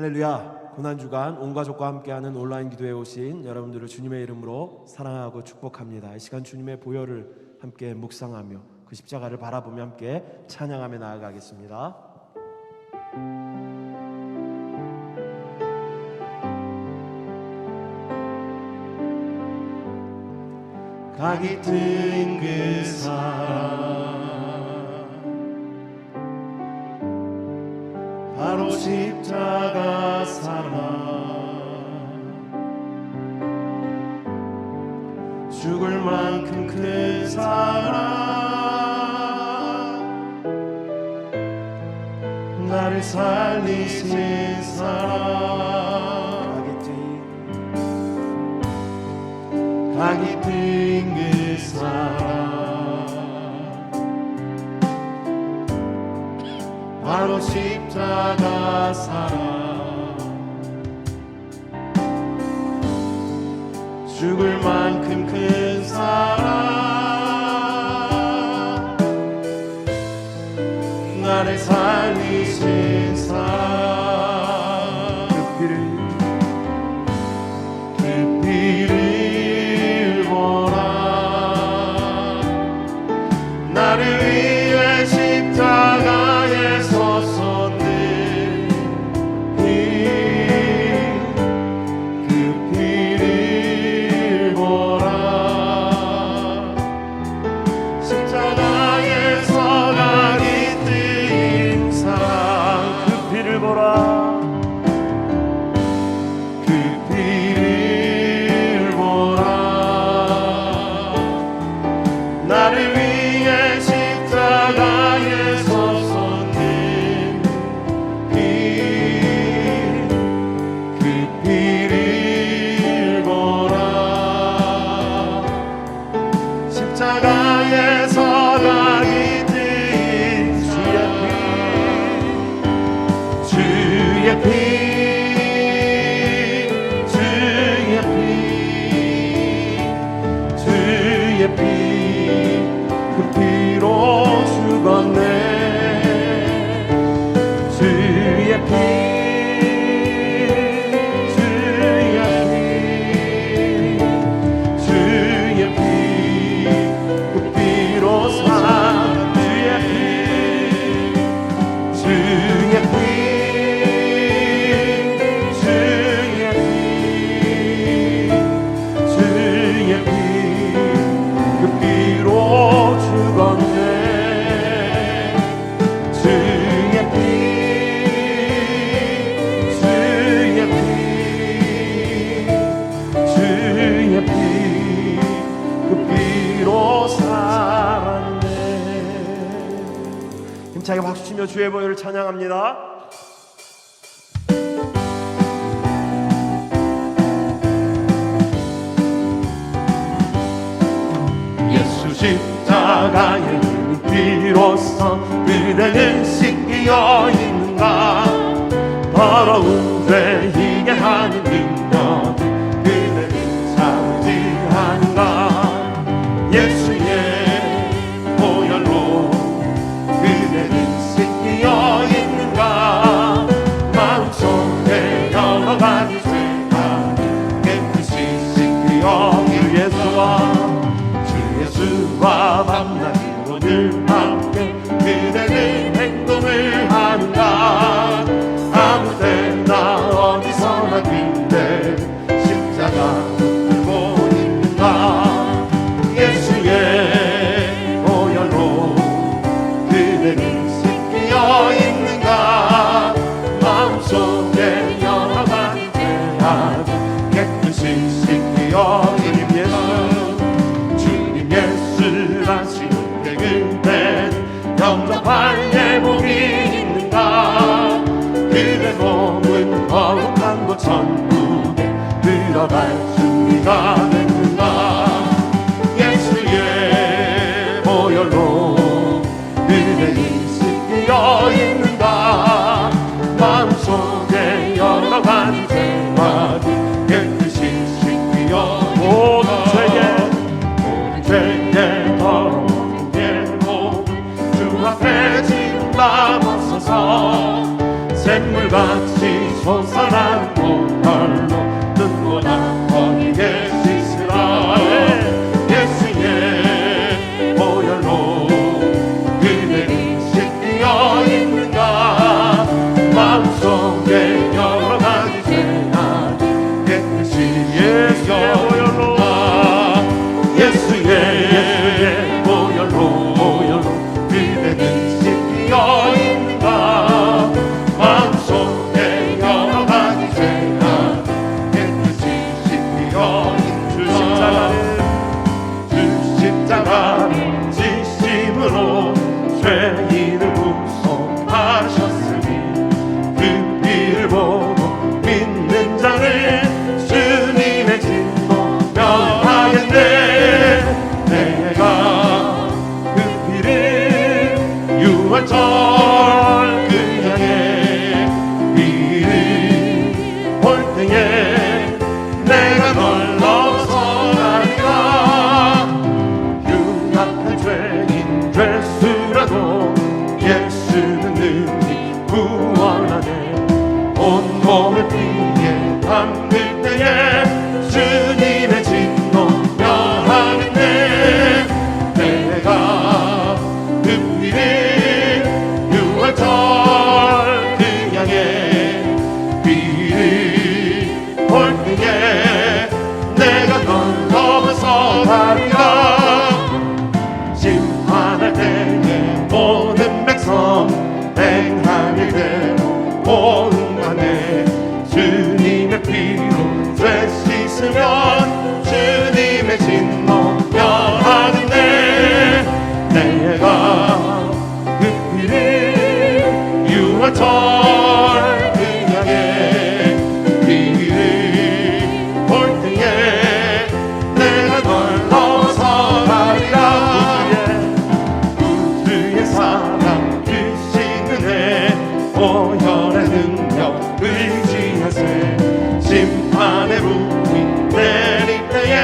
할렐루야. 고난주간 온 가족과 함께하는 온라인 기도에 오신 여러분들을 주님의 이름으로 사랑하고 축복합니다. 이 시간 주님의 보혈을 함께 묵상하며 그 십자가를 바라보며 함께 찬양하며 나아가겠습니다. 각이 트인 그 사랑 바로 십자가 사랑 죽을 만큼 큰 사랑 나를 살리신 사랑 각이 트인 그 사랑 바로 십자가 사랑 죽을 만큼 큰 사랑 나를 살리신 사랑 그 피를 보라 나를 위해 십자가에 섰었네 그 피를 보라 십자가에서 각이 트인 사랑 그 피를 보라 그 피를 보라 나를 위해 십자가에 섰었네 그 피를 보라 십자가에서 각이 트인 주의 피 그 피로 죽었네 주의 피 그 피로 산 주의 피 그 피로 죽었네 주의 피 그 피로 살았네. 힘차게 박수치며 주의 보혈을 찬양합니다. 십자가의 피로써 그대는 씻기어 있는가 더러운 죄 이게 하는 능력 그대는 참지 하는가 예수의 보혈로 그대는 씻기어 있는가 마음속에 여러 가지 죄가 깨끗이 씻기어 주 예수와 밤낮으로 늘 함께 그대는 행동을 하는가 아무 때나 어디서나 그대 십자가 붙들고 있는가 예수의 보혈로 그대는 씻기어 있는가 마음속에 여러 가지 죄악 깨끗이 씻기어 주님 예수라시는데 그대 영접할 예복이 있는가 그대 몸은 거룩한 곳 천국에 들어갈 준비가 됐는가 예수의 보혈로 그대는 씻기어 있는가 마음속에 여러 가지 죄와 깨끗이 씻기어 모든 죄에 더러운 예복 주 앞에 짐 받아서서 샘물같이 솟아나고 별로 눈보다 거리게 씻으라. 예수의 보혈로 그대를 씻겨 있는가. 마음속에 여러 가지 죄악 깨끗이 예수의 보혈로 예수의 보혈로 그대는 씻겨 있는가. 마음속에 여러 가지 죄악 깨끗이 씻겨 있는가. 주 십자가를 지심으로 죄인을 구속하셨으니 그 피를 보고 믿는 자를 주님의 진노 면하겠네. 내가 그 피를 유월절 그 향해 피를 볼 때에 내가 널 넘어서가리라. 유약한 죄인 죄수라도 예수는 능히 구원하네. 온몸을 피에 담글 때에 주님의 진노 면하겠네. 내가 그 피를 유월절 그 향해 피를 볼 때에 내가 널 넘어서 가리라. 심판할 때에 모든 백성 행한 일대로 오응하네. 주님의 피로 죄 씻으면 주님의 진노 면하겠네. 내가 그 피를 유월절 그 향해 피를 볼 때에 내가 널 넘어서 가리라. 구주의 사랑 크신 은혜 보혈의 능력 의지하세. 심판의 불이 내릴 때에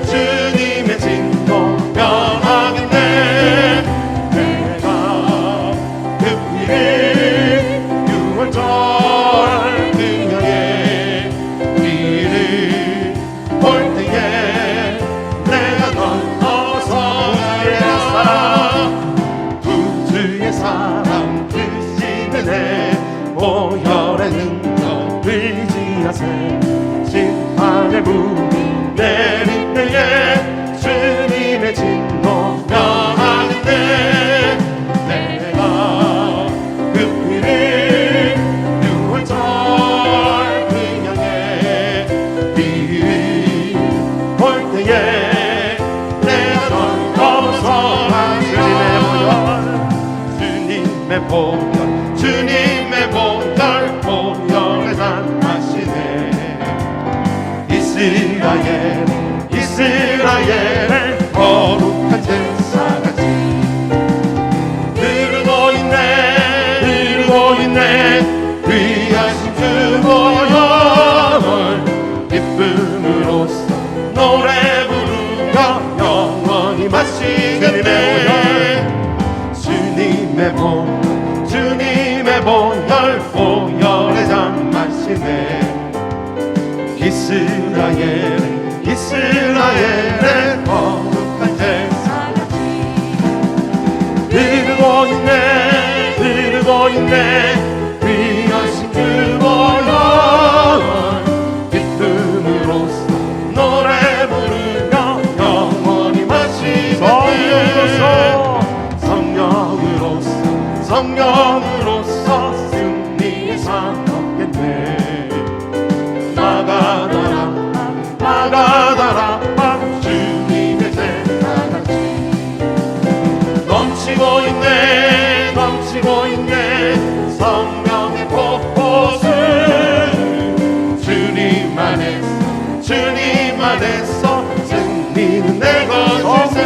주님의 진노 면하겠네. 내가 그 피를 유월절 그 향해 피를 볼 때에 내가 널 넘어서 가리라. 구주의 사랑 크신 은혜 보혈의 능력 의지하세. 심판의 불이 내릴 때에 주님의 진노 면하겠네. 내가 그 피를 유월절 그 향해 피를 볼 때에 내가 널 넘어서 가리라. 주님의 보혈 주님의 보혈 보혈의 잔 마시네. 이스라엘의 거룩한 제사같이 흐르고 있네 귀하신 주 보혈. 기쁨으로써 노래 부르며 영원히 마시겠네. 주님의 보혈 보혈의 잔 마시네. 이스라엘의 거룩한 제사같이 흐르고 있네 귀하신 주 보혈. 기쁨으로써 노래 부르며 영원히 마시겠네. 성령으로서 승리의 상 얻겠네. 마가다라 주님의 제사같이 넘치고 있네 성령의 폭포수. 주님 안에서 승리는 내 것이세.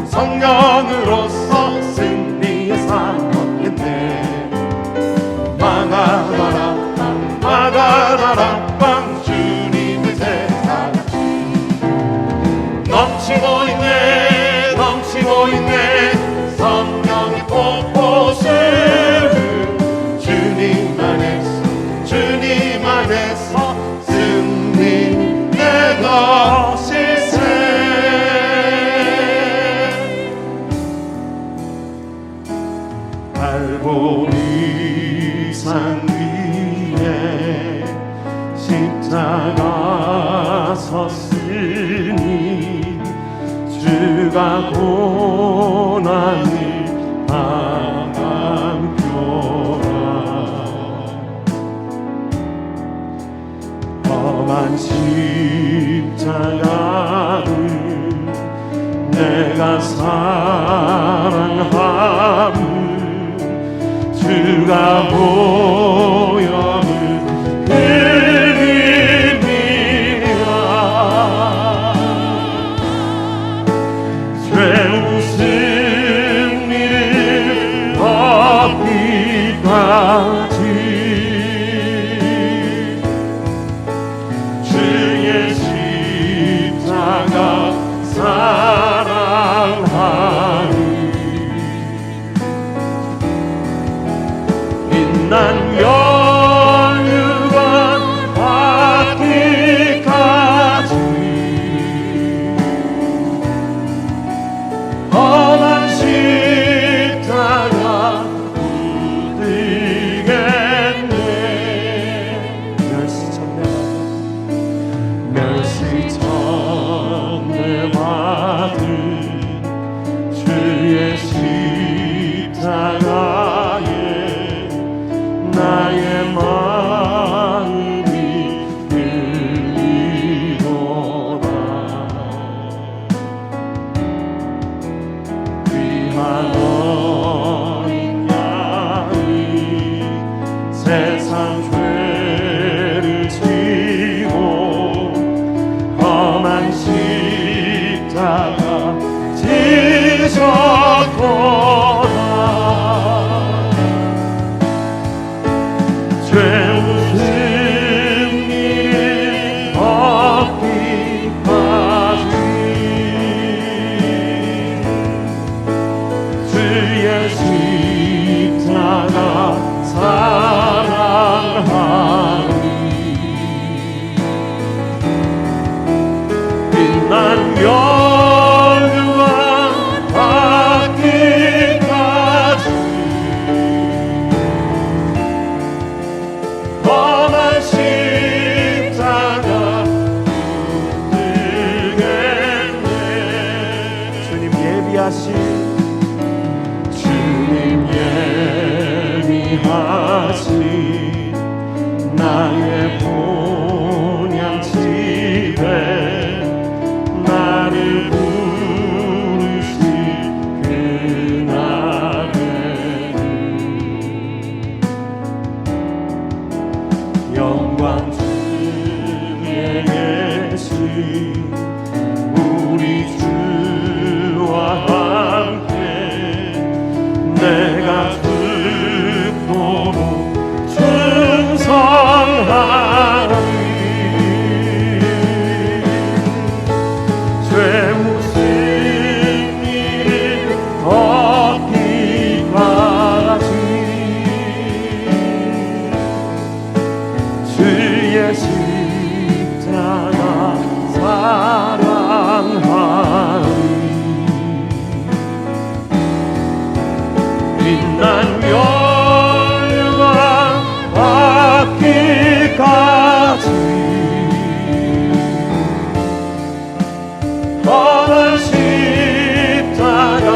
성령으로서 승리의 상 얻겠네. 마가다라 빵 주님의 제사같이 넘치고 있네 성령의 폭포수. 갈보리 산 위에 십자가 섰으니 주가 고난을 당함표라. 험한 십자가를 내가 사랑함을 주가 보혈을 흘림이라. 죄 웃은 일을 얻기까지 주의 십자가 사랑하니 빛난 면류관 받기까지 험한 십자가 붙들겠네. 멸시천대 받은 주의 십자가에 나의 마음이 들리도다. 귀한 어린 양이 세상 죄를 지고 험한 십자가 지셨도다. 죄 웃은 일을 얻기까지 주의 십자가 사랑하니 빛난 면류관 받기까지 험한 십자가 붙들겠네. 주님 예비하신 나의 본향집에 나를 부르실 그날에는 영광 중에 계신 우리 주와 함께 내가 죽도록 충성하리. 죄 웃은 일을 얻기까지 주의 십자가 사랑하리. 빛난 면류관 받기까지 험한 십자가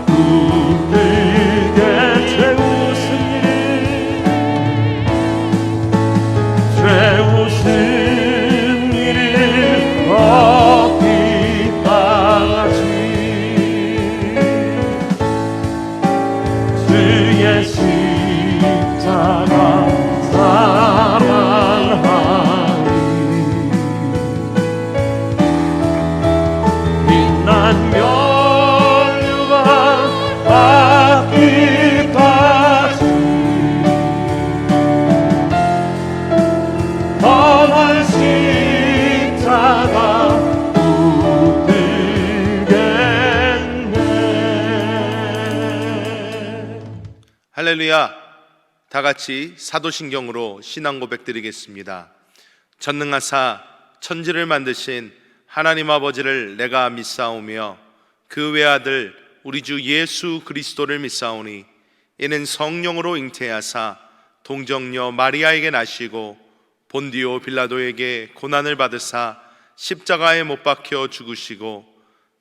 붙들게. 죄 웃은 일을 얻기까지 주의 십자가 사랑하니 빛난 면류관 받기까지 험한 십자가 붙들겠네. 할렐루야. 다 같이 사도신경으로 신앙 고백 드리겠습니다. 전능하사 천지를 만드신 하나님 아버지를 내가 믿사오며 그 외아들 우리 주 예수 그리스도를 믿사오니 이는 성령으로 잉태하사 동정녀 마리아에게 나시고 본디오 빌라도에게 고난을 받으사 십자가에 못 박혀 죽으시고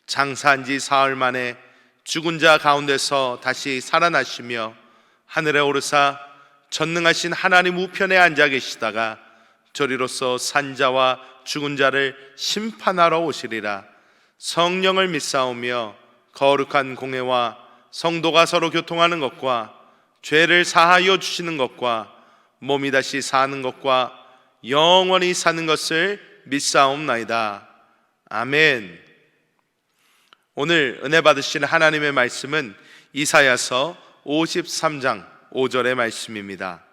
장사한 지 사흘 만에 죽은 자 가운데서 다시 살아나시며 하늘에 오르사 전능하신 하나님 우편에 앉아 계시다가 저리로서 산자와 죽은 자를 심판하러 오시리라. 성령을 믿사오며 거룩한 공회와 성도가 서로 교통하는 것과 죄를 사하여 주시는 것과 몸이 다시 사는 것과 영원히 사는 것을 믿사옵나이다. 아멘. 오늘 은혜 받으실 하나님의 말씀은 이사야서 53장 5절의 말씀입니다.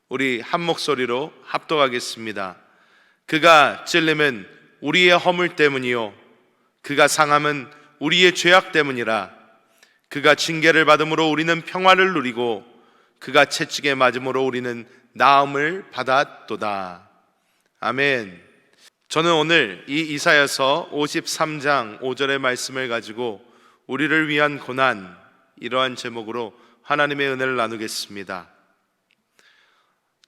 우리 한 목소리로 합독하겠습니다. 그가 찔림은 우리의 허물 때문이요 그가 상함은 우리의 죄악 때문이라. 그가 징계를 받음으로 우리는 평화를 누리고 그가 채찍에 맞음으로 우리는 나음을 받았도다. 아멘. 저는 오늘 이 이사야서 53장 5절의 말씀을 가지고 우리를 위한 고난, 이러한 제목으로 하나님의 은혜를 나누겠습니다.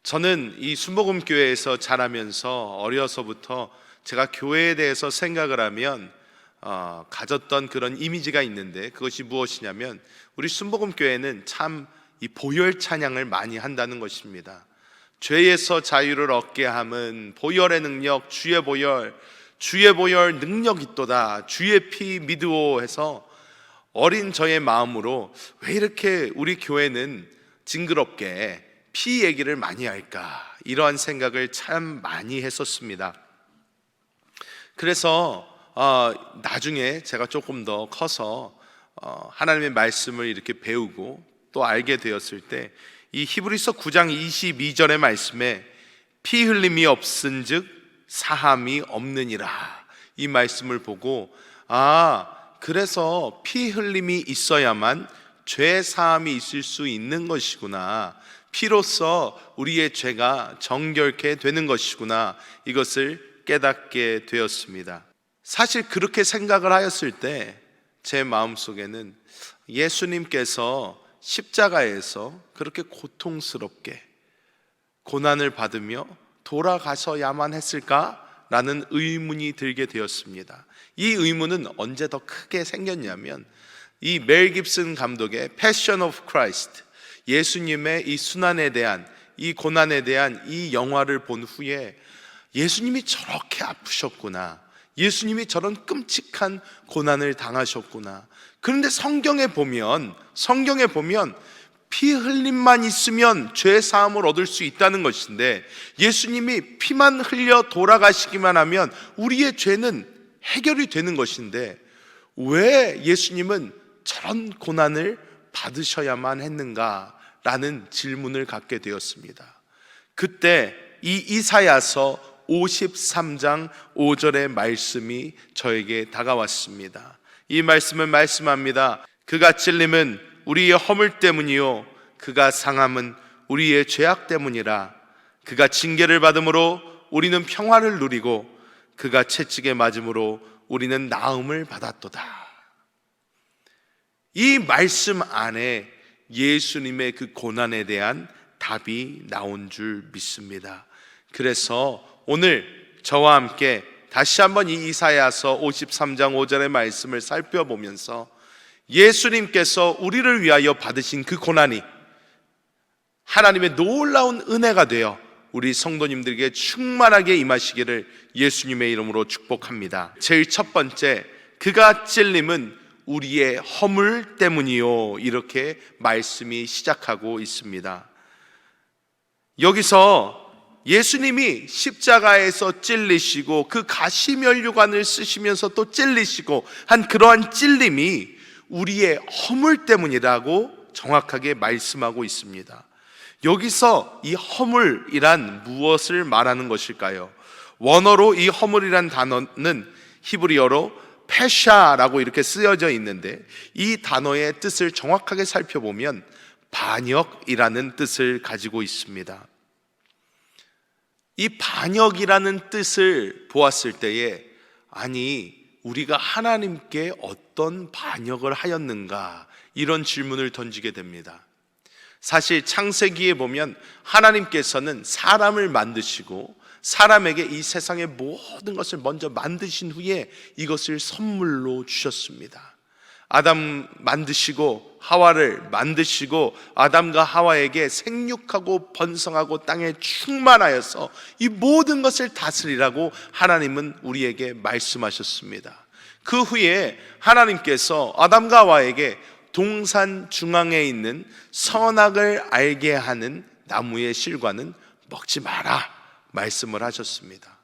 저는 이 순복음교회에서 자라면서 어려서부터 제가 교회에 대해서 생각을 하면 가졌던 그런 이미지가 있는데, 그것이 무엇이냐면 우리 순복음교회는 참 이 보혈 찬양을 많이 한다는 것입니다. 죄에서 자유를 얻게 함은 보혈의 능력, 주의 보혈 능력 있도다, 주의 피 믿으오 해서 어린 저의 마음으로 왜 이렇게 우리 교회는 징그럽게 피 얘기를 많이 할까, 이러한 생각을 참 많이 했었습니다. 그래서 나중에 제가 조금 더 커서 하나님의 말씀을 이렇게 배우고 또 알게 되었을 때 이 히브리서 9장 22절의 말씀에 피 흘림이 없은즉 사함이 없느니라, 이 말씀을 보고 그래서 피 흘림이 있어야만 죄 사함이 있을 수 있는 것이구나, 피로써 우리의 죄가 정결케 되는 것이구나, 이것을 깨닫게 되었습니다. 사실 그렇게 생각을 하였을 때 제 마음속에는 예수님께서 십자가에서 그렇게 고통스럽게 고난을 받으며 돌아가셔야만 했을까라는 의문이 들게 되었습니다. 이 의문은 언제 더 크게 생겼냐면 이 멜 깁슨 감독의 패션 오브 크라이스트, 예수님의 이 순환에 대한, 이 고난에 대한 이 영화를 본 후에 예수님이 저렇게 아프셨구나, 예수님이 저런 끔찍한 고난을 당하셨구나. 그런데 성경에 보면 피 흘림만 있으면 죄 사함을 얻을 수 있다는 것인데, 예수님이 피만 흘려 돌아가시기만 하면 우리의 죄는 해결이 되는 것인데 왜 예수님은 저런 고난을 받으셔야만 했는가라는 질문을 갖게 되었습니다. 그때 이 이사야서 53장 5절의 말씀이 저에게 다가왔습니다. 이 말씀은 말씀합니다. 그가 찔림은 우리의 허물 때문이요 그가 상함은 우리의 죄악 때문이라. 그가 징계를 받음으로 우리는 평화를 누리고 그가 채찍에 맞음으로 우리는 나음을 받았도다. 이 말씀 안에 예수님의 그 고난에 대한 답이 나온 줄 믿습니다. 그래서 오늘 저와 함께 다시 한번 이 이사야서 53장 5절의 말씀을 살펴보면서 예수님께서 우리를 위하여 받으신 그 고난이 하나님의 놀라운 은혜가 되어 우리 성도님들에게 충만하게 임하시기를 예수님의 이름으로 축복합니다. 제일 첫 번째, 그가 찔림은 우리의 허물 때문이요, 이렇게 말씀이 시작하고 있습니다. 여기서 예수님이 십자가에서 찔리시고 그 가시면류관을 쓰시면서 또 찔리시고 한 그러한 찔림이 우리의 허물 때문이라고 정확하게 말씀하고 있습니다. 여기서 이 허물이란 무엇을 말하는 것일까요? 원어로 이 허물이란 단어는 히브리어로 페샤라고 이렇게 쓰여져 있는데, 이 단어의 뜻을 정확하게 살펴보면 반역이라는 뜻을 가지고 있습니다. 이 반역이라는 뜻을 보았을 때에, 아니 우리가 하나님께 어떤 반역을 하였는가, 이런 질문을 던지게 됩니다. 사실 창세기에 보면 하나님께서는 사람을 만드시고 사람에게 이 세상의 모든 것을 먼저 만드신 후에 이것을 선물로 주셨습니다. 아담 만드시고 하와를 만드시고 아담과 하와에게 생육하고 번성하고 땅에 충만하여서 이 모든 것을 다스리라고 하나님은 우리에게 말씀하셨습니다. 그 후에 하나님께서 아담과 하와에게 동산 중앙에 있는 선악을 알게 하는 나무의 실과는 먹지 마라 말씀을 하셨습니다.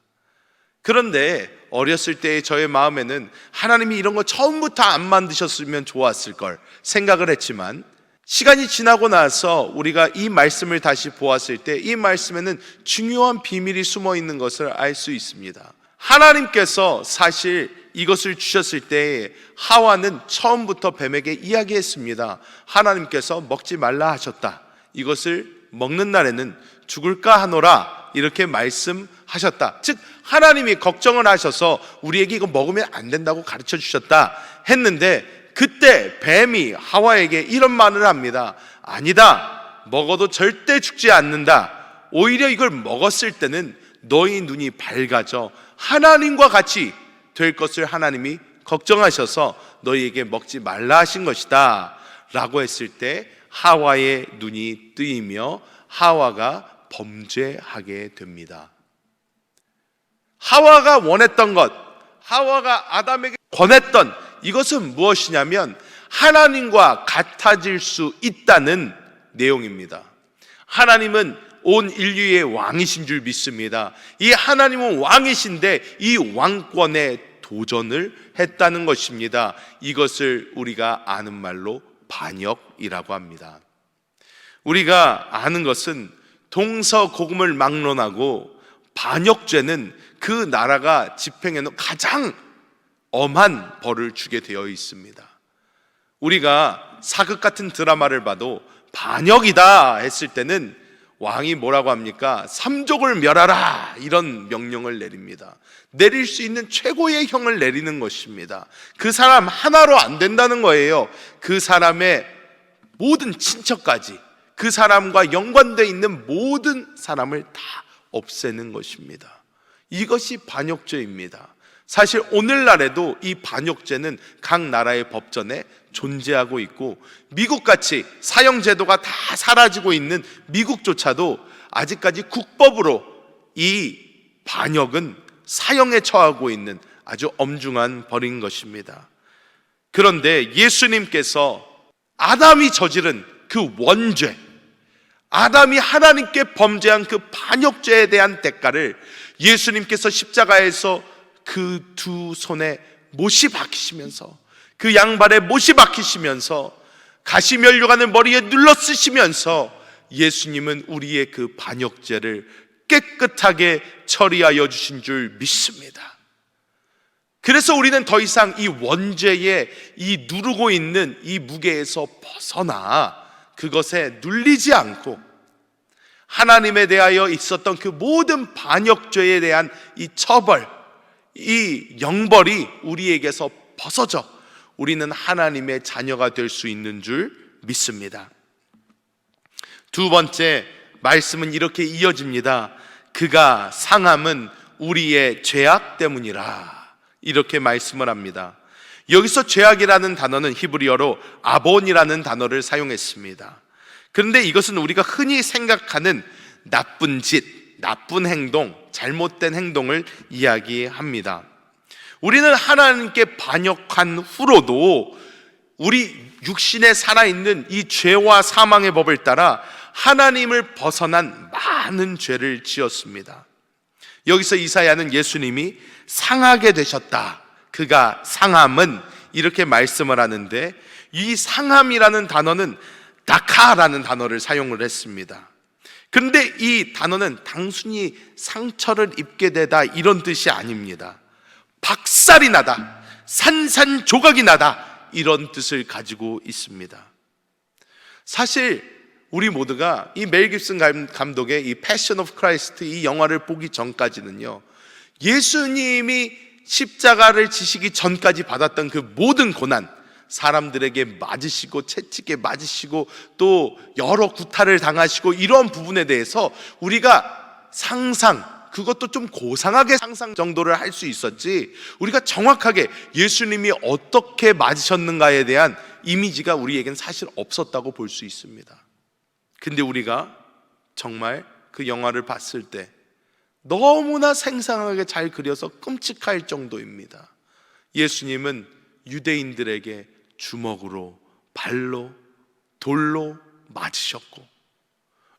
그런데 어렸을 때의 저의 마음에는 하나님이 이런 거 처음부터 안 만드셨으면 좋았을 걸 생각을 했지만, 시간이 지나고 나서 우리가 이 말씀을 다시 보았을 때 이 말씀에는 중요한 비밀이 숨어 있는 것을 알 수 있습니다. 하나님께서 사실 이것을 주셨을 때 하와는 처음부터 뱀에게 이야기했습니다. 하나님께서 먹지 말라 하셨다. 이것을 먹는 날에는 죽을까 하노라 이렇게 말씀하셨다. 즉 하나님이 걱정을 하셔서 우리에게 이거 먹으면 안 된다고 가르쳐 주셨다 했는데, 그때 뱀이 하와에게 이런 말을 합니다. 아니다, 먹어도 절대 죽지 않는다. 오히려 이걸 먹었을 때는 너희 눈이 밝아져 하나님과 같이 될 것을 하나님이 걱정하셔서 너희에게 먹지 말라 하신 것이다 라고 했을 때 하와의 눈이 뜨이며 하와가 범죄하게 됩니다. 하와가 원했던 것, 하와가 아담에게 권했던 이것은 무엇이냐면 하나님과 같아질 수 있다는 내용입니다. 하나님은 온 인류의 왕이신 줄 믿습니다. 이 하나님은 왕이신데 이 왕권에 도전을 했다는 것입니다. 이것을 우리가 아는 말로 반역이라고 합니다. 우리가 아는 것은 동서고금을 막론하고 반역죄는 그 나라가 집행해놓은 가장 엄한 벌을 주게 되어 있습니다. 우리가 사극 같은 드라마를 봐도 반역이다 했을 때는 왕이 뭐라고 합니까? 삼족을 멸하라 이런 명령을 내립니다. 내릴 수 있는 최고의 형을 내리는 것입니다. 그 사람 하나로 안 된다는 거예요. 그 사람의 모든 친척까지, 그 사람과 연관되어 있는 모든 사람을 다 없애는 것입니다. 이것이 반역죄입니다. 사실 오늘날에도 이 반역죄는 각 나라의 법전에 존재하고 있고, 미국같이 사형제도가 다 사라지고 있는 미국조차도 아직까지 국법으로 이 반역은 사형에 처하고 있는 아주 엄중한 벌인 것입니다. 그런데 예수님께서 아담이 저지른 그 원죄, 아담이 하나님께 범죄한 그 반역죄에 대한 대가를 예수님께서 십자가에서 그 두 손에 못이 박히시면서, 그 양발에 못이 박히시면서, 가시면류관을 머리에 눌러 쓰시면서 예수님은 우리의 그 반역죄를 깨끗하게 처리하여 주신 줄 믿습니다. 그래서 우리는 더 이상 이 원죄에 이 누르고 있는 이 무게에서 벗어나 그것에 눌리지 않고 하나님에 대하여 있었던 그 모든 반역죄에 대한 이 처벌, 이 영벌이 우리에게서 벗어져 우리는 하나님의 자녀가 될 수 있는 줄 믿습니다. 두 번째 말씀은 이렇게 이어집니다. 그가 상함은 우리의 죄악 때문이라, 이렇게 말씀을 합니다. 여기서 죄악이라는 단어는 히브리어로 아본이라는 단어를 사용했습니다. 그런데 이것은 우리가 흔히 생각하는 나쁜 짓, 나쁜 행동, 잘못된 행동을 이야기합니다. 우리는 하나님께 반역한 후로도 우리 육신에 살아있는 이 죄와 사망의 법을 따라 하나님을 벗어난 많은 죄를 지었습니다. 여기서 이사야는 예수님이 상하게 되셨다, 그가 상함은, 이렇게 말씀을 하는데, 이 상함이라는 단어는 다카라는 단어를 사용을 했습니다. 그런데 이 단어는 단순히 상처를 입게 되다 이런 뜻이 아닙니다. 박살이 나다, 산산조각이 나다, 이런 뜻을 가지고 있습니다. 사실 우리 모두가 이 멜 깁슨 감독의 이 패션 오브 크라이스트 이 영화를 보기 전까지는요, 예수님이 십자가를 지시기 전까지 받았던 그 모든 고난, 사람들에게 맞으시고 채찍에 맞으시고 또 여러 구타를 당하시고 이런 부분에 대해서 우리가 그것도 좀 고상하게 상상 정도를 할 수 있었지, 우리가 정확하게 예수님이 어떻게 맞으셨는가에 대한 이미지가 우리에겐 사실 없었다고 볼 수 있습니다. 근데 우리가 정말 그 영화를 봤을 때 너무나 생생하게 잘 그려서 끔찍할 정도입니다. 예수님은 유대인들에게 주먹으로, 발로, 돌로 맞으셨고,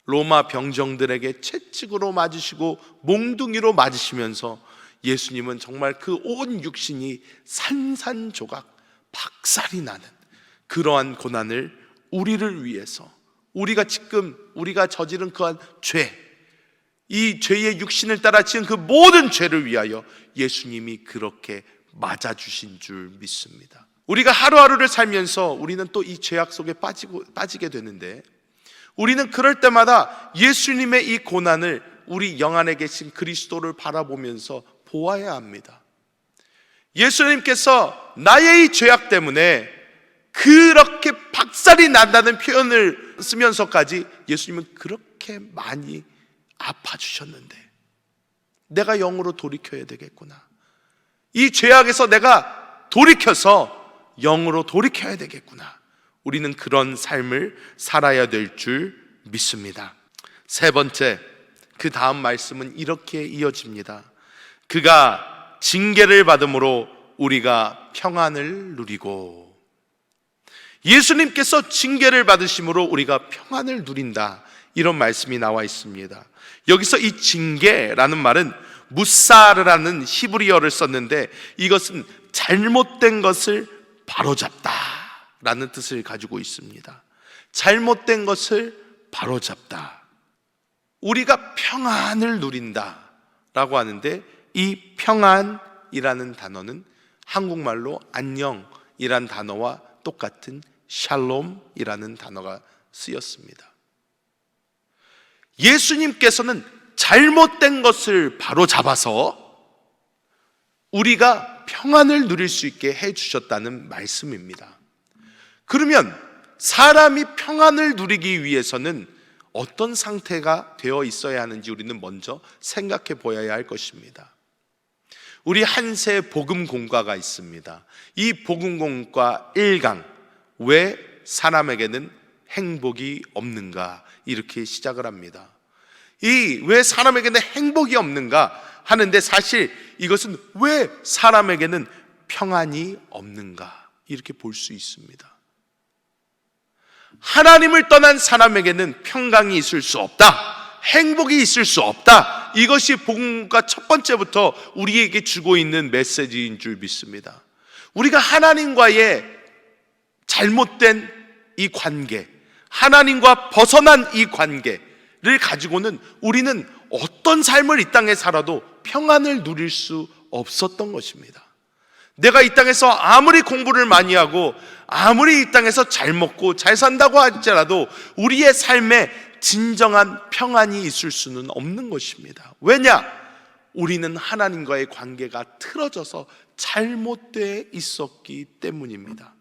로마 병정들에게 채찍으로 맞으시고 몽둥이로 맞으시면서 예수님은 정말 그 온 육신이 산산조각 박살이 나는 그러한 고난을 우리를 위해서, 우리가 저지른 그한 죄, 이 죄의 육신을 따라 지은 그 모든 죄를 위하여 예수님이 그렇게 맞아주신 줄 믿습니다. 우리가 하루하루를 살면서 우리는 또 이 죄악 속에 빠지게 되는데, 우리는 그럴 때마다 예수님의 이 고난을 우리 영안에 계신 그리스도를 바라보면서 보아야 합니다. 예수님께서 나의 이 죄악 때문에 그렇게 박살이 난다는 표현을 쓰면서까지 예수님은 그렇게 많이 아파주셨는데 내가 영으로 돌이켜야 되겠구나, 이 죄악에서 내가 돌이켜서 영으로 돌이켜야 되겠구나, 우리는 그런 삶을 살아야 될 줄 믿습니다. 세 번째, 그 다음 말씀은 이렇게 이어집니다. 그가 징계를 받음으로 우리가 평안을 누리고, 예수님께서 징계를 받으심으로 우리가 평안을 누린다, 이런 말씀이 나와 있습니다. 여기서 이 징계라는 말은 무사르라는 히브리어를 썼는데, 이것은 잘못된 것을 바로잡다 라는 뜻을 가지고 있습니다. 잘못된 것을 바로잡다, 우리가 평안을 누린다 라고 하는데, 이 평안이라는 단어는 한국말로 안녕이란 단어와 똑같은 샬롬이라는 단어가 쓰였습니다. 예수님께서는 잘못된 것을 바로잡아서 우리가 평안을 누릴 수 있게 해주셨다는 말씀입니다. 그러면 사람이 평안을 누리기 위해서는 어떤 상태가 되어 있어야 하는지 우리는 먼저 생각해 보아야 할 것입니다. 우리 한세 복음공과가 있습니다. 이 복음공과 1강, 왜 사람에게는 행복이 없는가, 이렇게 시작을 합니다. 이 왜 사람에게는 행복이 없는가 하는데, 사실 이것은 왜 사람에게는 평안이 없는가, 이렇게 볼 수 있습니다. 하나님을 떠난 사람에게는 평강이 있을 수 없다, 행복이 있을 수 없다, 이것이 복음과 첫 번째부터 우리에게 주고 있는 메시지인 줄 믿습니다. 우리가 하나님과의 잘못된 이 관계, 하나님과 벗어난 이 관계를 가지고는 우리는 어떤 삶을 이 땅에 살아도 평안을 누릴 수 없었던 것입니다. 내가 이 땅에서 아무리 공부를 많이 하고 아무리 이 땅에서 잘 먹고 잘 산다고 할지라도 우리의 삶에 진정한 평안이 있을 수는 없는 것입니다. 왜냐? 우리는 하나님과의 관계가 틀어져서 잘못되어 있었기 때문입니다.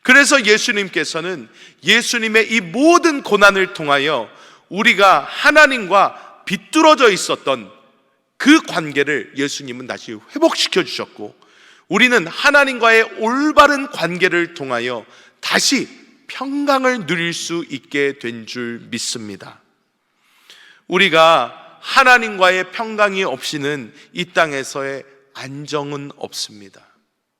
그래서 예수님께서는 예수님의 이 모든 고난을 통하여 우리가 하나님과 비뚤어져 있었던 그 관계를 예수님은 다시 회복시켜 주셨고, 우리는 하나님과의 올바른 관계를 통하여 다시 평강을 누릴 수 있게 된 줄 믿습니다. 우리가 하나님과의 평강이 없이는 이 땅에서의 안정은 없습니다.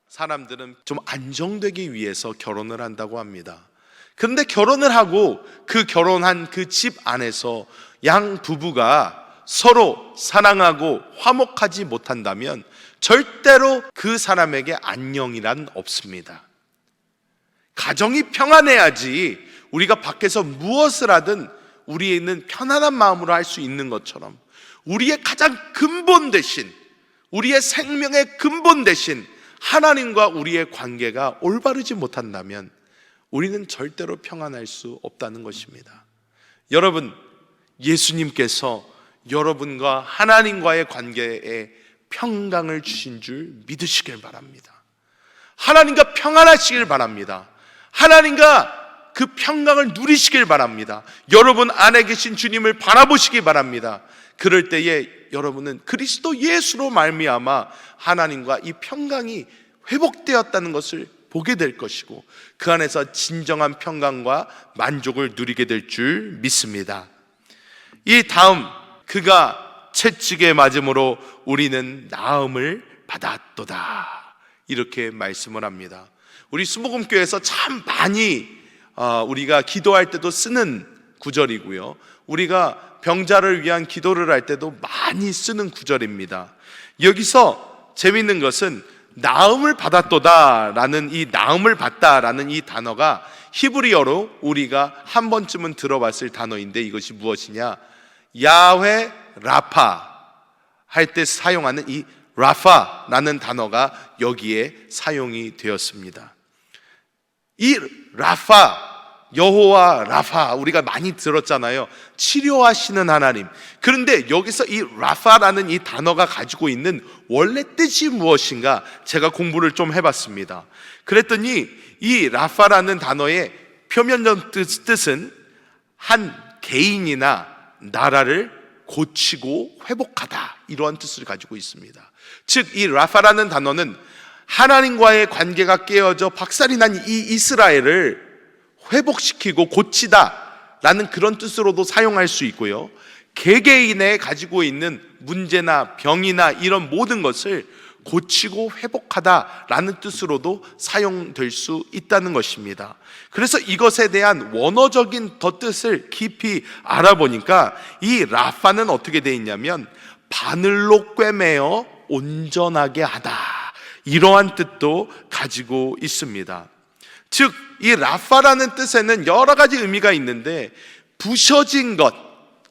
사람들은 좀 안정되기 위해서 결혼을 한다고 합니다. 그런데 결혼을 하고 그 결혼한 그 집 안에서 양 부부가 서로 사랑하고 화목하지 못한다면 절대로 그 사람에게 안녕이란 없습니다. 가정이 평안해야지 우리가 밖에서 무엇을 하든 우리는 편안한 마음으로 할 수 있는 것처럼, 우리의 가장 근본 대신, 우리의 생명의 근본 대신 하나님과 우리의 관계가 올바르지 못한다면 우리는 절대로 평안할 수 없다는 것입니다. 여러분, 예수님께서 여러분과 하나님과의 관계에 평강을 주신 줄 믿으시길 바랍니다. 하나님과 평안하시길 바랍니다. 하나님과 그 평강을 누리시길 바랍니다. 여러분 안에 계신 주님을 바라보시기 바랍니다. 그럴 때에 여러분은 그리스도 예수로 말미암아 하나님과 이 평강이 회복되었다는 것을 보게 될 것이고, 그 안에서 진정한 평강과 만족을 누리게 될 줄 믿습니다. 이 다음, 그가 채찍에 맞음으로 우리는 나음을 받았도다, 이렇게 말씀을 합니다. 우리 수목음교회에서 참 많이 우리가 기도할 때도 쓰는 구절이고요, 우리가 병자를 위한 기도를 할 때도 많이 쓰는 구절입니다. 여기서 재밌는 것은 나음을 받았도다 라는 이 나음을 받다라는 이 단어가 히브리어로 우리가 한 번쯤은 들어봤을 단어인데, 이것이 무엇이냐, 야훼 라파 할 때 사용하는 이 라파라는 단어가 여기에 사용이 되었습니다. 이 라파, 여호와 라파, 우리가 많이 들었잖아요. 치료하시는 하나님. 그런데 여기서 이 라파라는 이 단어가 가지고 있는 원래 뜻이 무엇인가 제가 공부를 좀 해봤습니다. 그랬더니 이 라파라는 단어의 표면적 뜻은 한 개인이나 나라를 고치고 회복하다, 이러한 뜻을 가지고 있습니다. 즉, 이 라파라는 단어는 하나님과의 관계가 깨어져 박살이 난 이 이스라엘을 회복시키고 고치다 라는 그런 뜻으로도 사용할 수 있고요, 개개인의 가지고 있는 문제나 병이나 이런 모든 것을 고치고 회복하다 라는 뜻으로도 사용될 수 있다는 것입니다. 그래서 이것에 대한 원어적인 뜻을 깊이 알아보니까 이 라파는 어떻게 되어 있냐면 바늘로 꿰매어 온전하게 하다, 이러한 뜻도 가지고 있습니다. 즉, 이 라파라는 뜻에는 여러 가지 의미가 있는데, 부셔진 것,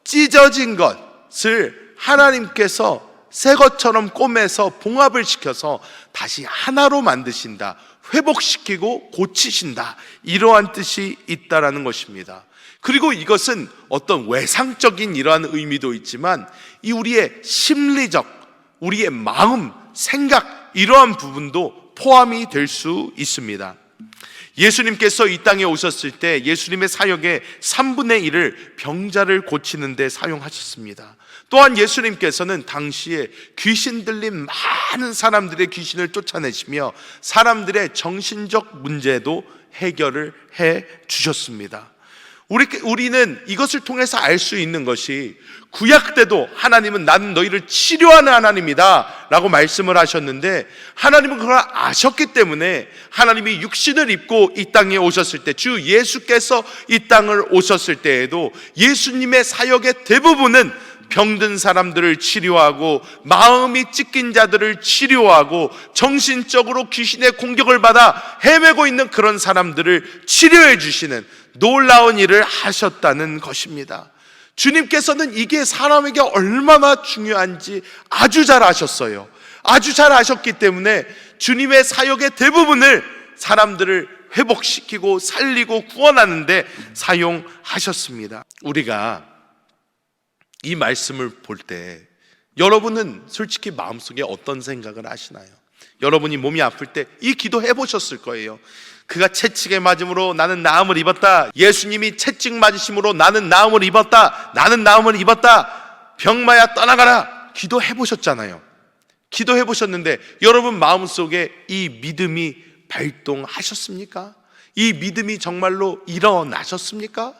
찢어진 것을 하나님께서 새 것처럼 꼬매서 봉합을 시켜서 다시 하나로 만드신다, 회복시키고 고치신다, 이러한 뜻이 있다라는 것입니다. 그리고 이것은 어떤 외상적인 이러한 의미도 있지만, 이 우리의 심리적, 우리의 마음, 생각, 이러한 부분도 포함이 될 수 있습니다. 예수님께서 이 땅에 오셨을 때 예수님의 사역의 3분의 1을 병자를 고치는 데 사용하셨습니다. 또한 예수님께서는 당시에 귀신 들린 많은 사람들의 귀신을 쫓아내시며 사람들의 정신적 문제도 해결을 해 주셨습니다. 우리는 이것을 통해서 알 수 있는 것이, 구약 때도 하나님은 나는 너희를 치료하는 하나님이다 라고 말씀을 하셨는데, 하나님은 그걸 아셨기 때문에 하나님이 육신을 입고 이 땅에 오셨을 때, 주 예수께서 이 땅을 오셨을 때에도 예수님의 사역의 대부분은 병든 사람들을 치료하고 마음이 찢긴 자들을 치료하고 정신적으로 귀신의 공격을 받아 헤매고 있는 그런 사람들을 치료해 주시는 놀라운 일을 하셨다는 것입니다. 주님께서는 이게 사람에게 얼마나 중요한지 아주 잘 아셨어요. 아주 잘 아셨기 때문에 주님의 사역의 대부분을 사람들을 회복시키고 살리고 구원하는데 사용하셨습니다. 우리가 이 말씀을 볼 때 여러분은 솔직히 마음속에 어떤 생각을 하시나요? 여러분이 몸이 아플 때 이 기도 해보셨을 거예요. 그가 채찍에 맞음으로 나는 나음을 입었다. 예수님이 채찍 맞으심으로 나는 나음을 입었다. 나는 나음을 입었다. 병마야 떠나가라. 기도해보셨잖아요. 기도해보셨는데 여러분 마음속에 이 믿음이 발동하셨습니까? 이 믿음이 정말로 일어나셨습니까?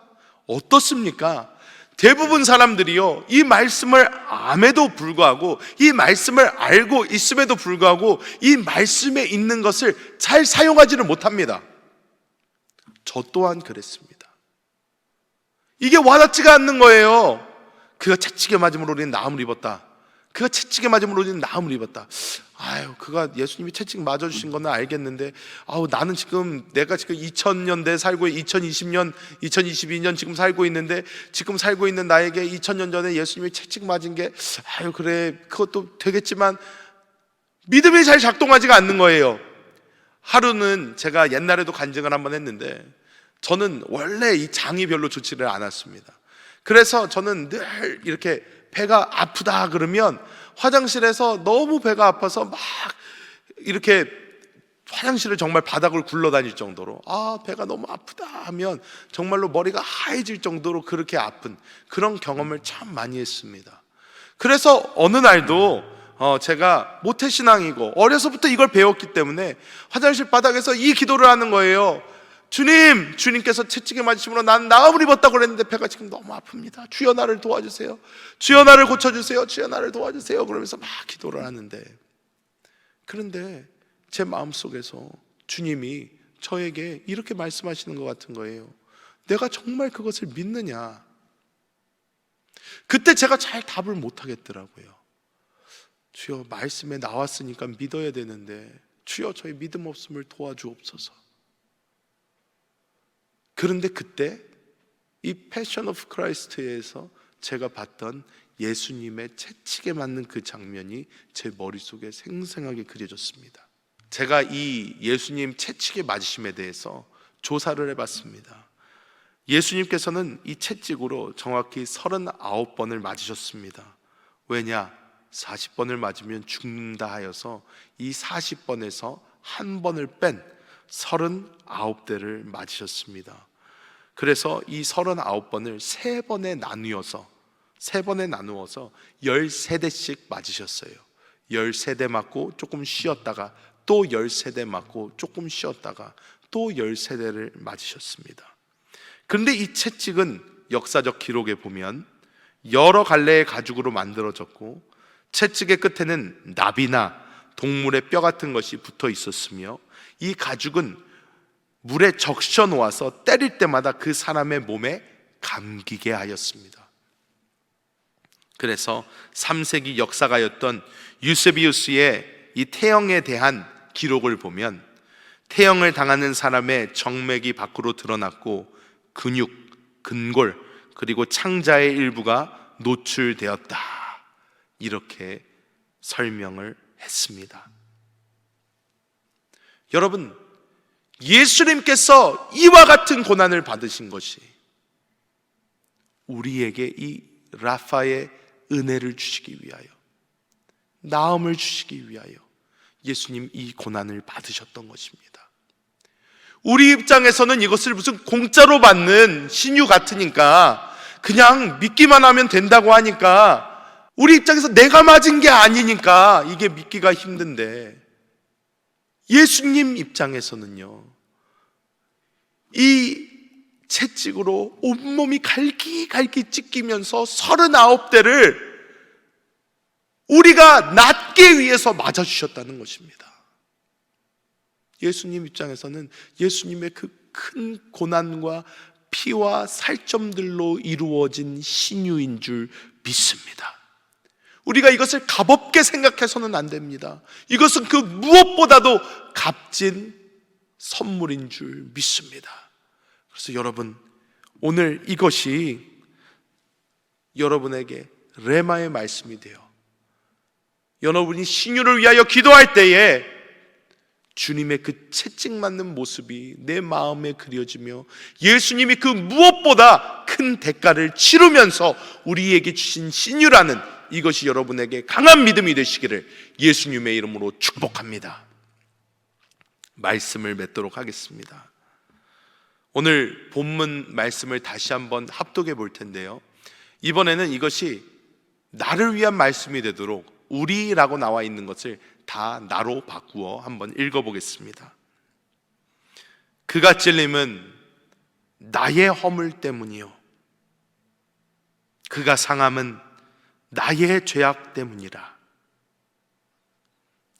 어떻습니까? 대부분 사람들이요, 이 말씀을 암에도 불구하고, 이 말씀을 알고 있음에도 불구하고 이 말씀에 있는 것을 잘 사용하지를 못합니다. 저 또한 그랬습니다. 이게 와닿지가 않는 거예요. 그가 채찍에 맞음으로 우리는 나음을 입었다. 그가 채찍에 맞음으로 우리는 나음을 입었다. 아유, 그가 예수님이 채찍 맞아주신 거는 알겠는데, 나는 지금 내가 지금 2000년대 살고 2020년, 2022년 지금 살고 있는데, 지금 살고 있는 나에게 2000년 전에 예수님이 채찍 맞은 게, 그래, 그것도 되겠지만 믿음이 잘 작동하지가 않는 거예요. 하루는 제가 옛날에도 간증을 한번 했는데, 저는 원래 이 장이 별로 좋지를 않았습니다. 그래서 저는 늘 이렇게 배가 아프다 그러면 화장실에서 너무 배가 아파서 막 이렇게 화장실을 정말 바닥을 굴러다닐 정도로 배가 너무 아프다 하면 정말로 머리가 하얘질 정도로 그렇게 아픈 그런 경험을 참 많이 했습니다. 그래서 어느 날도 제가 모태신앙이고 어려서부터 이걸 배웠기 때문에 화장실 바닥에서 이 기도를 하는 거예요. 주님께서 채찍에 맞으심으로 난 나음을 입었다고 그랬는데 배가 지금 너무 아픕니다. 주여 나를 도와주세요. 주여 나를 고쳐주세요. 주여 나를 도와주세요. 그러면서 막 기도를 하는데, 그런데 제 마음속에서 주님이 저에게 이렇게 말씀하시는 것 같은 거예요. 내가 정말 그것을 믿느냐? 그때 제가 잘 답을 못 하겠더라고요. 주여, 말씀에 나왔으니까 믿어야 되는데 주여, 저의 믿음 없음을 도와주옵소서. 그런데 그때 이 패션 오브 크라이스트에서 제가 봤던 예수님의 채찍에 맞는 그 장면이 제 머릿속에 생생하게 그려졌습니다. 제가 이 예수님 채찍에 맞으심에 대해서 조사를 해봤습니다. 예수님께서는 이 채찍으로 정확히 39번을 맞으셨습니다. 왜냐? 40번을 맞으면 죽는다 하여서 이 40번에서 한 번을 뺀 39대를 맞으셨습니다. 그래서 이 39번을 3번에 나누어서 13대씩 맞으셨어요. 13대 맞고 조금 쉬었다가 또 13대 맞고 조금 쉬었다가 또 13대를 맞으셨습니다. 그런데 이 채찍은 역사적 기록에 보면 여러 갈래의 가죽으로 만들어졌고, 채찍의 끝에는 나비나 동물의 뼈 같은 것이 붙어 있었으며, 이 가죽은 물에 적셔 놓아서 때릴 때마다 그 사람의 몸에 감기게 하였습니다. 그래서 3세기 역사가였던 유세비우스의 이 태형에 대한 기록을 보면 태형을 당하는 사람의 정맥이 밖으로 드러났고 근육, 근골, 그리고 창자의 일부가 노출되었다, 이렇게 설명을 했습니다. 여러분, 예수님께서 이와 같은 고난을 받으신 것이 우리에게 이 라파의 은혜를 주시기 위하여, 나음을 주시기 위하여 예수님 이 고난을 받으셨던 것입니다. 우리 입장에서는 이것을 무슨 공짜로 받는 신유 같으니까, 그냥 믿기만 하면 된다고 하니까, 우리 입장에서 내가 맞은 게 아니니까 이게 믿기가 힘든데, 예수님 입장에서는요, 이 채찍으로 온몸이 갈기갈기 찢기면서 39대를 우리가 낫게 위해서 맞아주셨다는 것입니다. 예수님 입장에서는 예수님의 그 큰 고난과 피와 살점들로 이루어진 신유인 줄 믿습니다. 우리가 이것을 값없게 생각해서는 안 됩니다. 이것은 그 무엇보다도 값진 선물인 줄 믿습니다. 그래서 여러분, 오늘 이것이 여러분에게 레마의 말씀이 돼요. 여러분이 신유를 위하여 기도할 때에 주님의 그 채찍 맞는 모습이 내 마음에 그려지며 예수님이 그 무엇보다 큰 대가를 치르면서 우리에게 주신 신유라는 이것이 여러분에게 강한 믿음이 되시기를 예수님의 이름으로 축복합니다. 말씀을 맺도록 하겠습니다. 오늘 본문 말씀을 다시 한번 합독해 볼 텐데요, 이번에는 이것이 나를 위한 말씀이 되도록 우리라고 나와 있는 것을 다 나로 바꾸어 한번 읽어보겠습니다. 그가 찔림은 나의 허물 때문이요, 그가 상함은 나의 죄악 때문이라.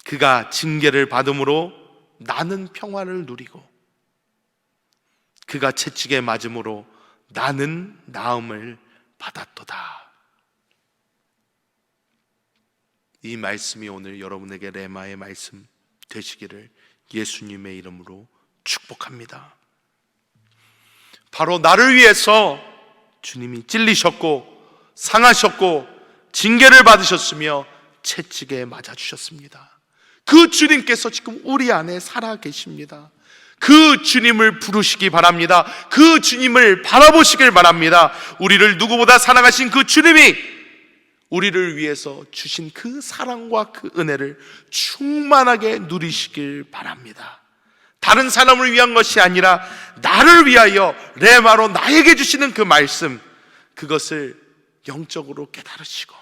그가 징계를 받음으로 나는 평화를 누리고 그가 채찍에 맞음으로 나는 나음을 받았도다. 이 말씀이 오늘 여러분에게 레마의 말씀 되시기를 예수님의 이름으로 축복합니다. 바로 나를 위해서 주님이 찔리셨고 상하셨고 징계를 받으셨으며 채찍에 맞아 주셨습니다. 그 주님께서 지금 우리 안에 살아 계십니다. 그 주님을 부르시기 바랍니다. 그 주님을 바라보시길 바랍니다. 우리를 누구보다 사랑하신 그 주님이 우리를 위해서 주신 그 사랑과 그 은혜를 충만하게 누리시길 바랍니다. 다른 사람을 위한 것이 아니라 나를 위하여 레마로 나에게 주시는 그 말씀, 그것을 영적으로 깨달으시고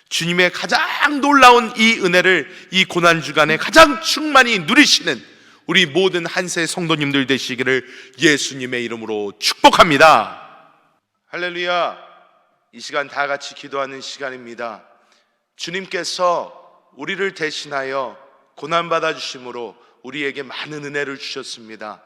주님의 가장 놀라운 이 은혜를 이 고난주간에 가장 충만히 누리시는 우리 모든 한세 성도님들 되시기를 예수님의 이름으로 축복합니다. 할렐루야. 이 시간 다 같이 기도하는 시간입니다. 주님께서 우리를 대신하여 고난받아 주심으로 우리에게 많은 은혜를 주셨습니다.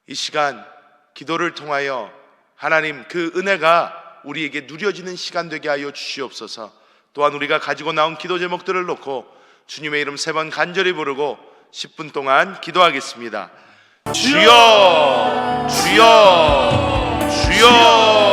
이 시간 기도를 통하여 하나님 그 은혜가 우리에게 누려지는 시간 되게 하여 주시옵소서. 또한 우리가 가지고 나온 기도 제목들을 놓고 주님의 이름 3번 간절히 부르고 10분 동안 기도하겠습니다. 주여, 주여, 주여.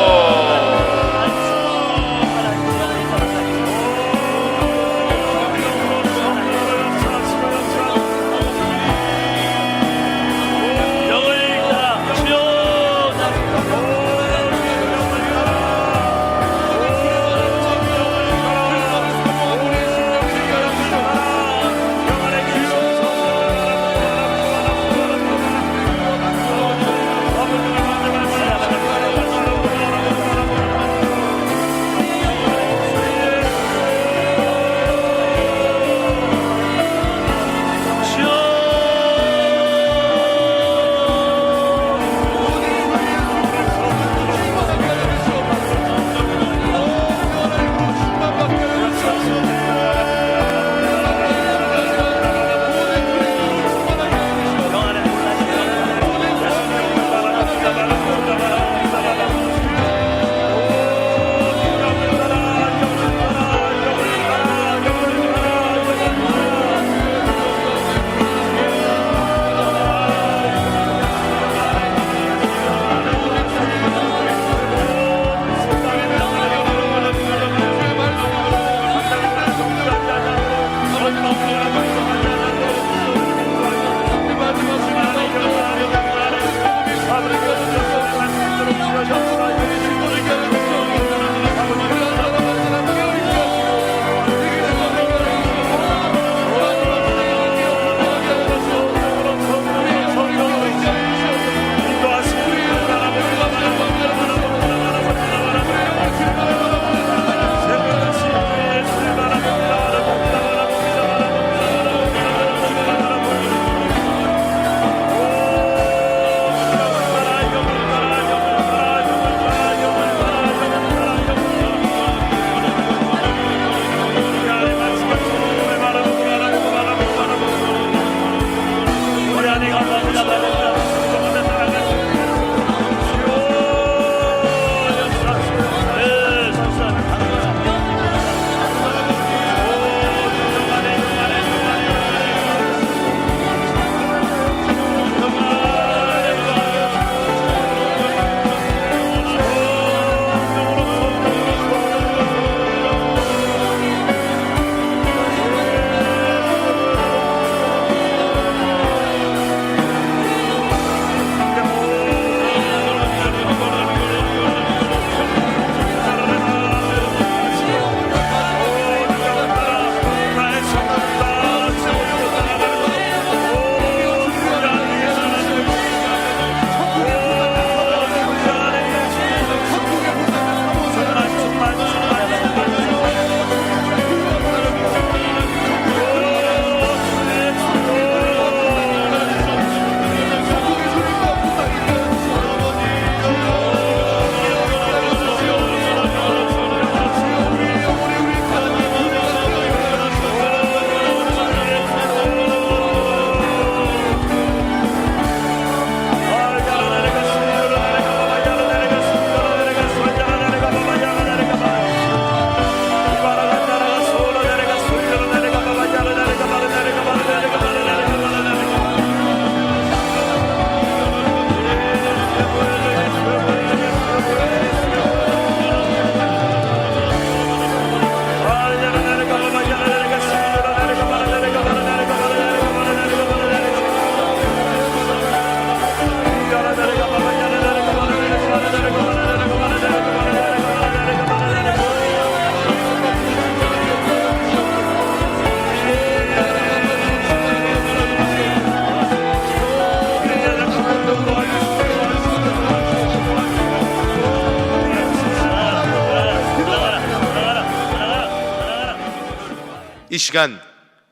이 시간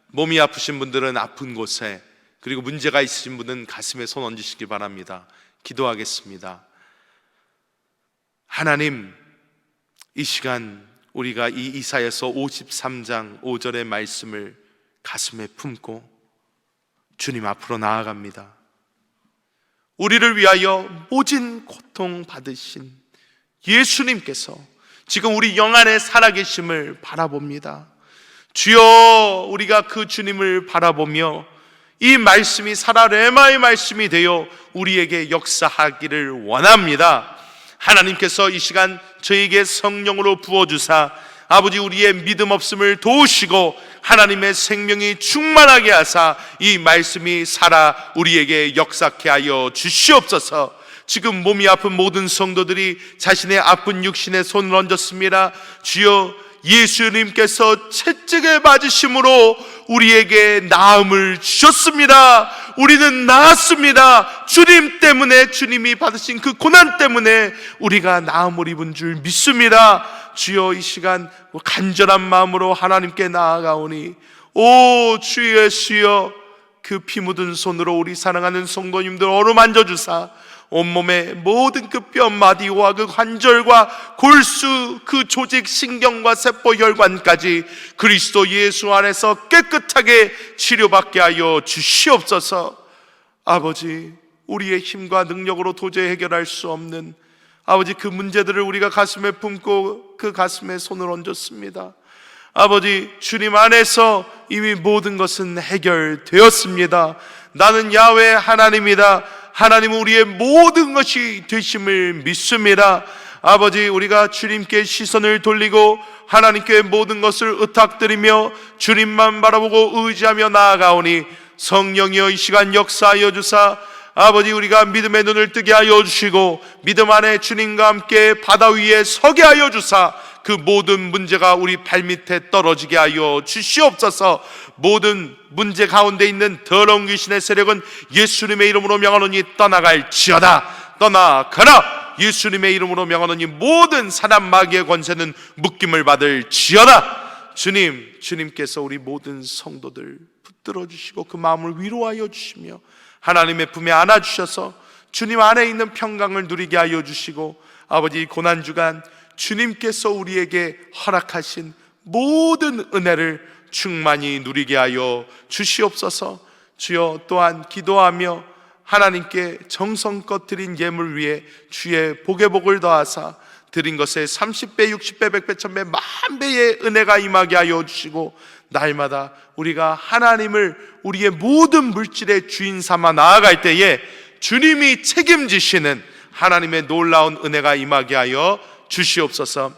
몸이 아프신 분들은 아픈 곳에, 그리고 문제가 있으신 분은 가슴에 손 얹으시기 바랍니다. 기도하겠습니다. 하나님, 이 시간 우리가 이 이사야서 53장 5절의 말씀을 가슴에 품고 주님 앞으로 나아갑니다. 우리를 위하여 모진 고통 받으신 예수님께서 지금 우리 영 안에 살아계심을 바라봅니다. 주여, 우리가 그 주님을 바라보며 이 말씀이 살아 레마의 말씀이 되어 우리에게 역사하기를 원합니다. 하나님께서 이 시간 저에게 성령으로 부어주사 아버지 우리의 믿음 없음을 도우시고 하나님의 생명이 충만하게 하사 이 말씀이 살아 우리에게 역사케 하여 주시옵소서. 지금 몸이 아픈 모든 성도들이 자신의 아픈 육신에 손을 얹었습니다. 주여, 예수님께서 채찍에 맞으심으로 우리에게 나음을 주셨습니다. 우리는 나았습니다. 주님 때문에, 주님이 받으신 그 고난 때문에 우리가 나음을 입은 줄 믿습니다. 주여, 이 시간 간절한 마음으로 하나님께 나아가오니 오 주 예수여, 그 피 묻은 손으로 우리 사랑하는 성도님들 어루만져 주사 온몸의 모든 그 뼈 마디와 그 관절과 골수, 그 조직, 신경과 세포, 혈관까지 그리스도 예수 안에서 깨끗하게 치료받게 하여 주시옵소서. 아버지, 우리의 힘과 능력으로 도저히 해결할 수 없는 아버지 그 문제들을 우리가 가슴에 품고 그 가슴에 손을 얹었습니다. 아버지, 주님 안에서 이미 모든 것은 해결되었습니다. 나는 야훼 하나님이다. 하나님은 우리의 모든 것이 되심을 믿습니다. 아버지, 우리가 주님께 시선을 돌리고 하나님께 모든 것을 의탁드리며 주님만 바라보고 의지하며 나아가오니 성령이여 이 시간 역사하여 주사 아버지 우리가 믿음의 눈을 뜨게 하여 주시고 믿음 안에 주님과 함께 바다 위에 서게 하여 주사 그 모든 문제가 우리 발밑에 떨어지게 하여 주시옵소서. 모든 문제 가운데 있는 더러운 귀신의 세력은 예수님의 이름으로 명하노니 떠나갈지어다. 떠나가라. 예수님의 이름으로 명하노니 모든 사단 마귀의 권세는 묶임을 받을지어다. 주님께서 우리 모든 성도들 붙들어 주시고 그 마음을 위로하여 주시며 하나님의 품에 안아주셔서 주님 안에 있는 평강을 누리게 하여 주시고 아버지 고난주간 주님께서 우리에게 허락하신 모든 은혜를 충만히 누리게 하여 주시옵소서. 주여, 또한 기도하며 하나님께 정성껏 드린 예물 위에 주의 복의 복을 더하사 드린 것에 30배, 60배, 100배, 1000배, 만배의 은혜가 임하게 하여 주시고 날마다 우리가 하나님을 우리의 모든 물질의 주인 삼아 나아갈 때에 주님이 책임지시는 하나님의 놀라운 은혜가 임하게 하여 주시옵소서.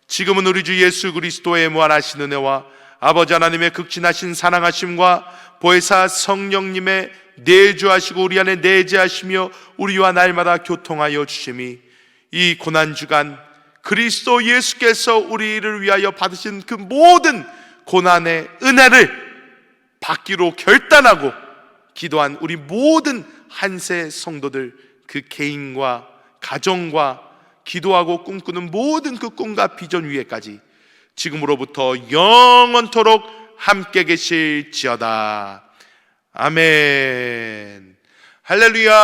지금은 우리 주 예수 그리스도의 무한하신 은혜와 아버지 하나님의 극진하신 사랑하심과 보혜사 성령님의 내주하시고 우리 안에 내재하시며 우리와 날마다 교통하여 주심이 이 고난주간 그리스도 예수께서 우리를 위하여 받으신 그 모든 고난의 은혜를 받기로 결단하고 기도한 우리 모든 한세 성도들 그 개인과 가정과 기도하고 꿈꾸는 모든 그 꿈과 비전 위에까지 지금으로부터 영원토록 함께 계실지어다. 아멘. 할렐루야.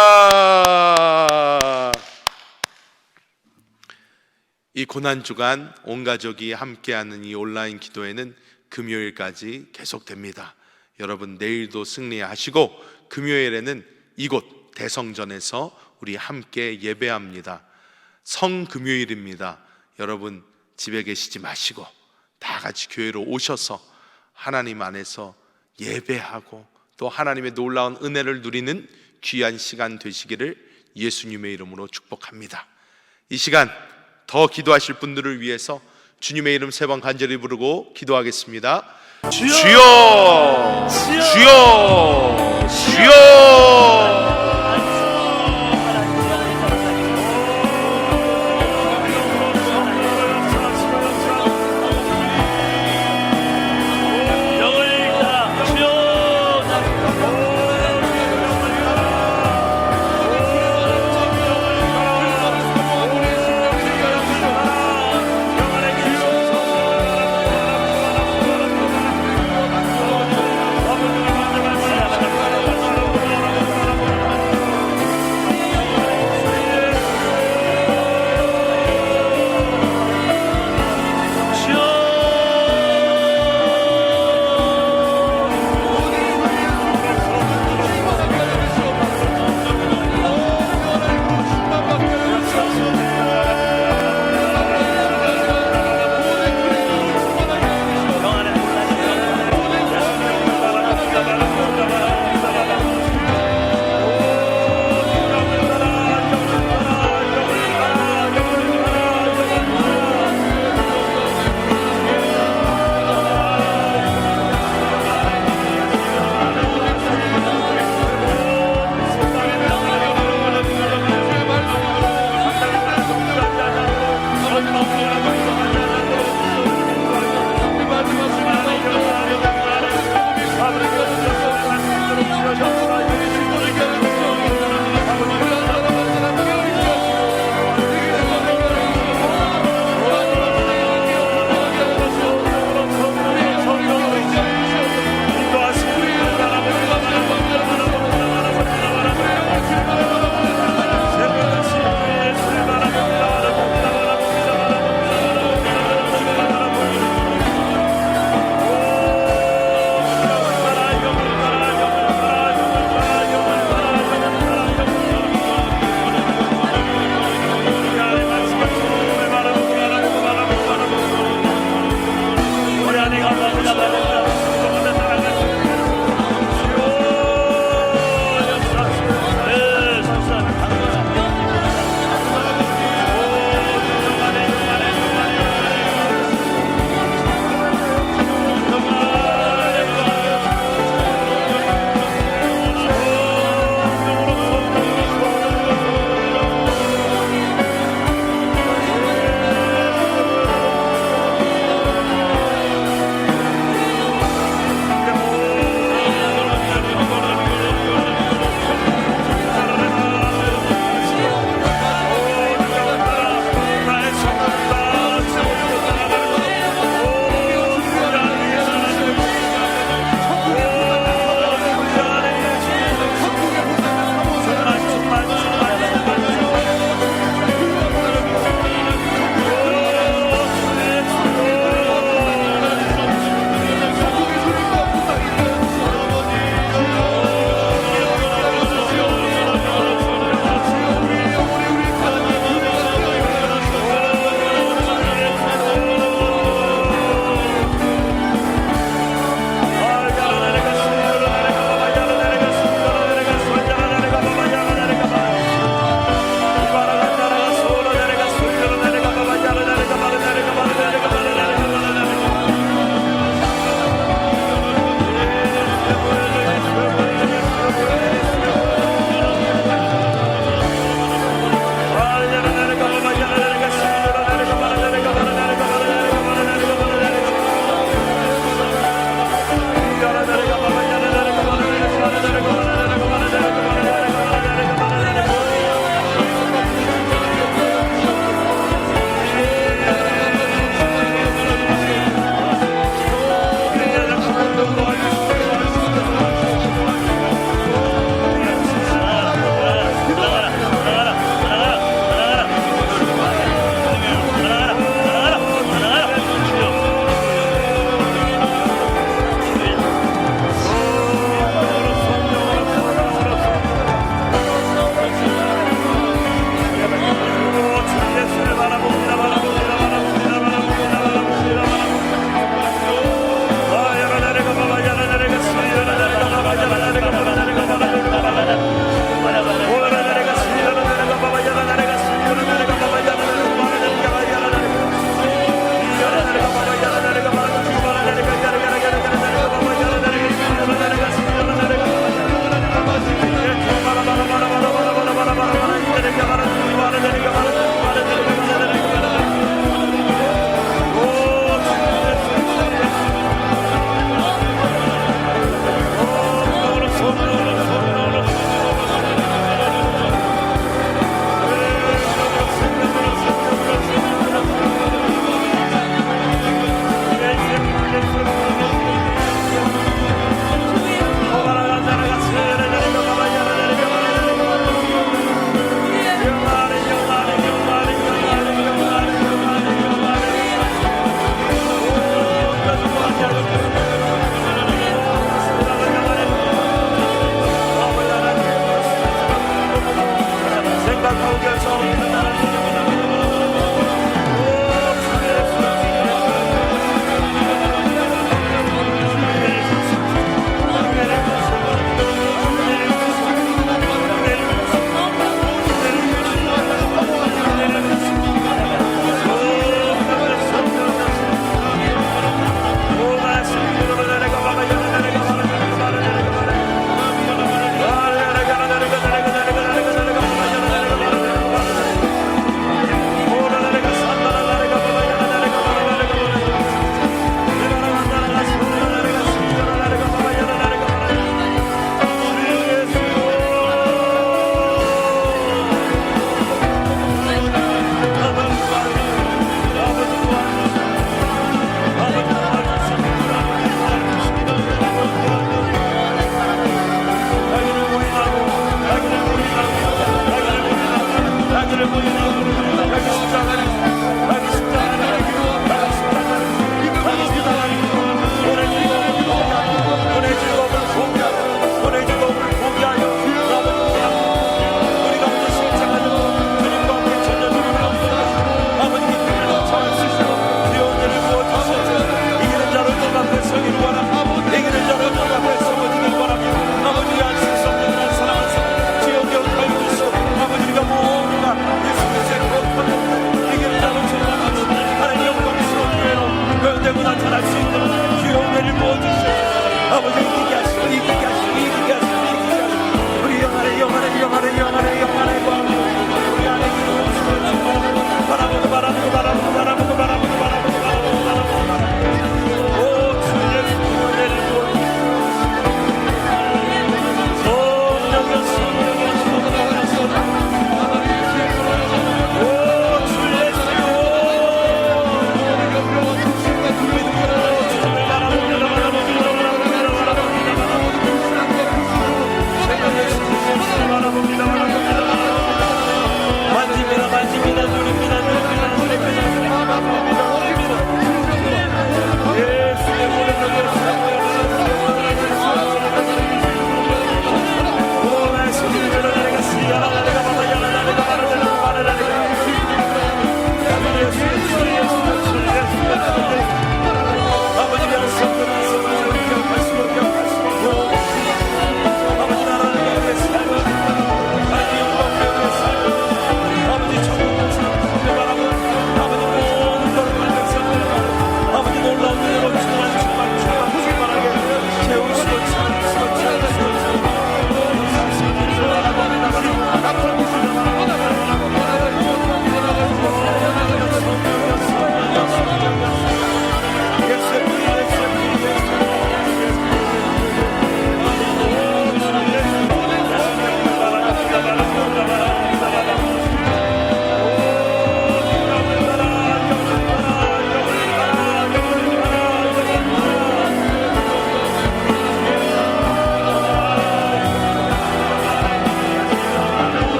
이 고난주간 온 가족이 함께하는 이 온라인 기도회는 금요일까지 계속됩니다. 여러분 내일도 승리하시고 금요일에는 이곳 대성전에서 우리 함께 예배합니다. 성금요일입니다. 여러분 집에 계시지 마시고 다 같이 교회로 오셔서 하나님 안에서 예배하고 또 하나님의 놀라운 은혜를 누리는 귀한 시간 되시기를 예수님의 이름으로 축복합니다. 이 시간 더 기도하실 분들을 위해서 주님의 이름 3번 간절히 부르고 기도하겠습니다. 주여, 주여, 주여, 주여.